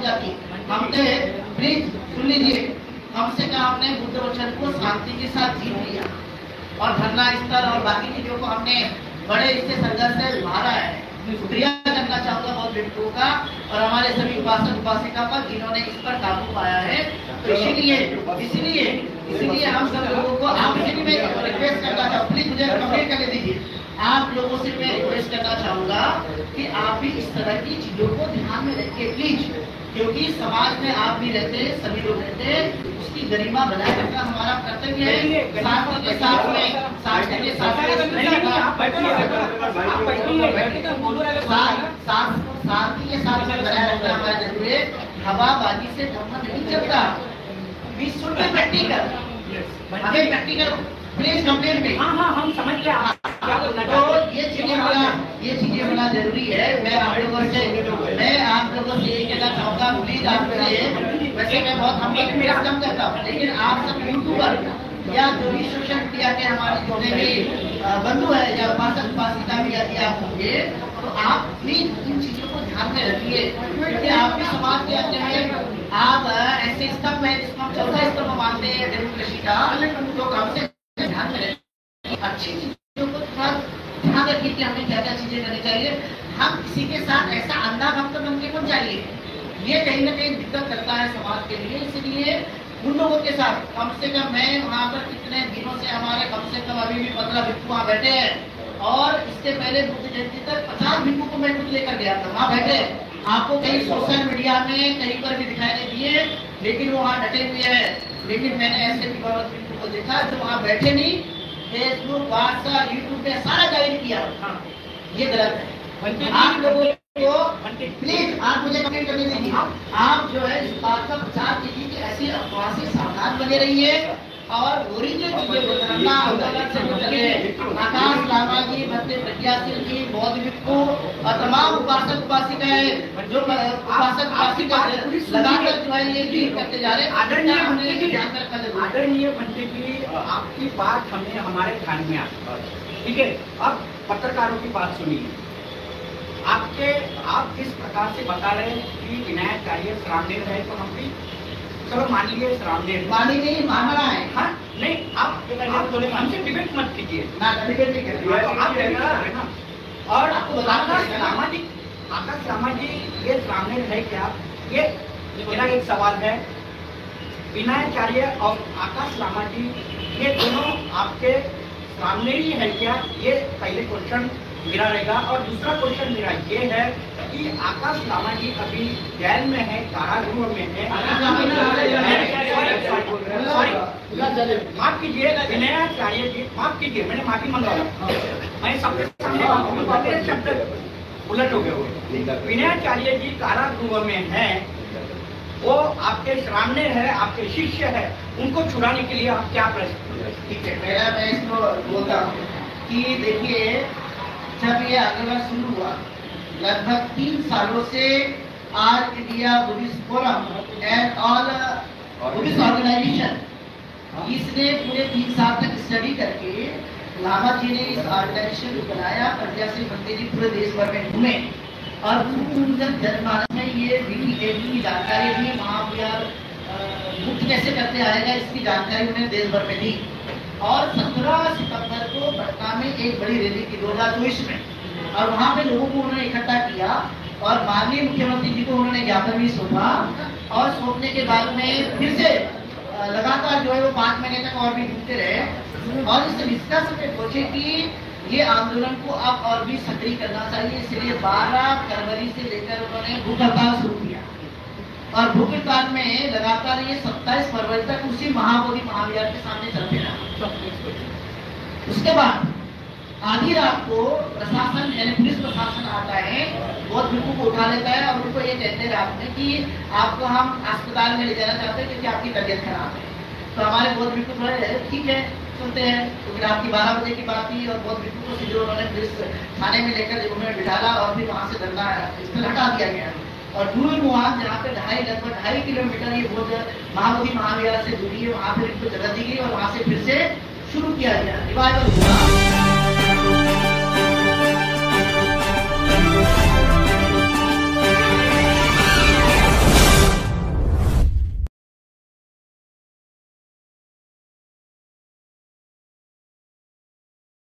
जाती। हमने प्लीज सुन लीजिए, हमसे कहा हमने बुद्ध वचन को शांति के साथ जीत लिया और धरना स्थल और बाकी चीजों को हमने बड़े इससे संघर्ष से मारा है। शुक्रिया करना चाहूंगा बहुत भिक्षुओं का और हमारे सभी उपासक उपासिका पर जिन्होंने इस पर काबू पाया है। तो इसीलिए हम सब लोगों को आप रिक्वेस्ट करना चाहूँ, प्लीज मुझे कंप्लीट करने दीजिए। आप लोगों से मैं रिक्वेस्ट करना चाहूंगा कि आप भी इस तरह की चीजों को ध्यान में रखिए प्लीज, क्योंकि समाज में आप भी रहते हैं, सभी लोग रहते हैं, उसकी गरिमा बनाए रखना हमारा कर्तव्य है। शांति के साथ में शांति के साथ में बनाए रखना हमारा जरूरी है। हवाबाजी से धर्म नहीं चलता। प्रैक्टिकल प्लीज कंप्लेन में हम समझ गए। तो ये चीजें होना जरूरी है। मैं आप लोगों से यही कहना चाहूँगा, प्लीज आप वैसे मैं बहुत हम करता हूँ, लेकिन आप सब यूट्यूबर या जो भी सोशल मीडिया के हमारे जितने भी बंधु है या उपासक उपासिका भी यदि आप होंगे तो आप प्लीज इन चीजों को ध्यान में रखिए, क्योंकि आप भी समाज के अंदर है। आप ऐसे स्तंभ है जिसको हम चौथा स्तंभ मानते हैं डेमोक्रेसी का, तो कम से ध्यान में रखिए अच्छी चीजों को थोड़ा ध्यान रखिए कि हमें क्या क्या चीजें करनी चाहिए। हम किसी के साथ ऐसा अंधा भक्त बन के कौन चाहिए, ये कहीं ना कहीं दिक्कत करता है समाज के लिए। इसलिए उन लोगों के साथ कम से कम मैं वहाँ पर कितने दिनों से हमारे कम से कम अभी भी 15 भिक्षु वहाँ बैठे हैं और इससे पहले बुद्ध जयंती तक 50 भिक्षु को मैं खुद लेकर गया था, वहाँ बैठे। आपको कहीं सोशल मीडिया में कहीं पर भी दिखाई नहीं दिए, लेकिन वो वहाँ डटे हुए हैं। लेकिन मैंने ऐसे भी बहुत भिक्षु को देखा जो वहाँ बैठे नहीं, फेसबुक व्हाट्सएप यूट्यूब पे सारा गाइड किया। ये गलत है। आप लोगों को प्लीज आप मुझे कमेंट करने दीजिए, आप जो है इस बात का प्रचार कीजिए कि ऐसी अफवाह से सावधान बने रहिए और ओरिजिनल चीजें आंदोलन से चले। आकाश लामा जी, भक्ति प्रज्ञाशील जी, बौद्ध भिक्षु और तमाम उपासक उपासिकाएं जो उपासक उपासिका लगातार जो है ये डील करते जा रहे हैं। आदरणीय पंडित जी, आपकी बात हमें हमारे ध्यान में आती है, ठीक है। अब पत्रकारों की बात सुनिए। आप किस प्रकार से बता रहे हैं कि विनायकाचार्य श्रावणेर है, तो हम भी चलो मान लीजिए श्रावणेर मानना है। हाँ नहीं, आप हमसे डिबेट मत कीजिए और आकाश लामा जी ये श्रावणेर है क्या, ये मेरा एक सवाल है। विनायकाचार्य और आकाश लामा जी ये दोनों आपके श्रावणेर ही है क्या, ये पहले क्वेश्चन मेरा रहेगा। और दूसरा क्वेश्चन मेरा ये है कि आकाश लामा जी अभी जेल में है, कारागृह में है। माफ कीजिए विनायकाचार्य जी, माफ कीजिए, मैंने माफी मंगा मैं सबके सामने शब्द उलट हो गए। विनायकाचार्य जी कारागृह में है, वो आपके सामने है, आपके शिष्य है, उनको छुड़ाने के लिए आप क्या प्रश्न? ठीक है, पहला मैं इसको बोलता हूँ कि देखिए, जब ये आंदोलन शुरू हुआ लगभग 3 सालों से All India Buddhist forum and all Buddhist organisation, इसने पूरे 3 साल तक स्टडी करके लामा जी ने इस ऑर्गेनाइजेशन को बनाया। प्रज्ञाशील पंडित जी पूरे देश भर में घूमे और जनमानस में ये की जानकारी दी, महाविहार मुक्त कैसे करते आएगा इसकी जानकारी उन्हें देश भर में दी। और 17 सितंबर को पटना में एक बड़ी रैली की 2024 में, और वहाँ पे लोगों को उन्होंने इकट्ठा किया और माननीय मुख्यमंत्री जी को उन्होंने ज्ञापन भी सौंपा और सौंपने के बाद में फिर से लगातार जो है वो 5 महीने तक और भी घूमते रहे और इस निष्कर्ष पे पहुंचे कि ये आंदोलन को अब और भी सक्रिय करना चाहिए। इसलिए 12 फरवरी से लेकर उन्होंने भूख हड़ताल शुरू किया और भूख हड़ताल में लगातार ये 27 फरवरी तक उसी महाबोधि महाविहार के सामने चलते रहा। उसके बाद आधी रात को प्रशासन यानी पुलिस प्रशासन आता है, बहुत भिक्षु को उठा लेता है और उनको ये कहते हैं रात में कि आपको हम अस्पताल में ले जाना चाहते हैं क्योंकि आपकी तबीयत खराब है। तो हमारे बहुत भिक्षु थोड़े ठीक है सुनते हैं, क्योंकि रात की 12 बजे की बात थी और बहुत भिक्षु को सीधे उन्होंने पुलिस थाने में लेकर उन्होंने बिठाला और फिर वहाँ से धरना स्थल हटा दिया गया। और दूर मुहान जहाँ पे लगभग 2.5 किलोमीटर ये बहुत महाबोधि महाविहार से दूरी है, वहाँ पर इनको जगह दी गई और वहाँ से फिर से शुरू किया गया रिवाइवल हुआ।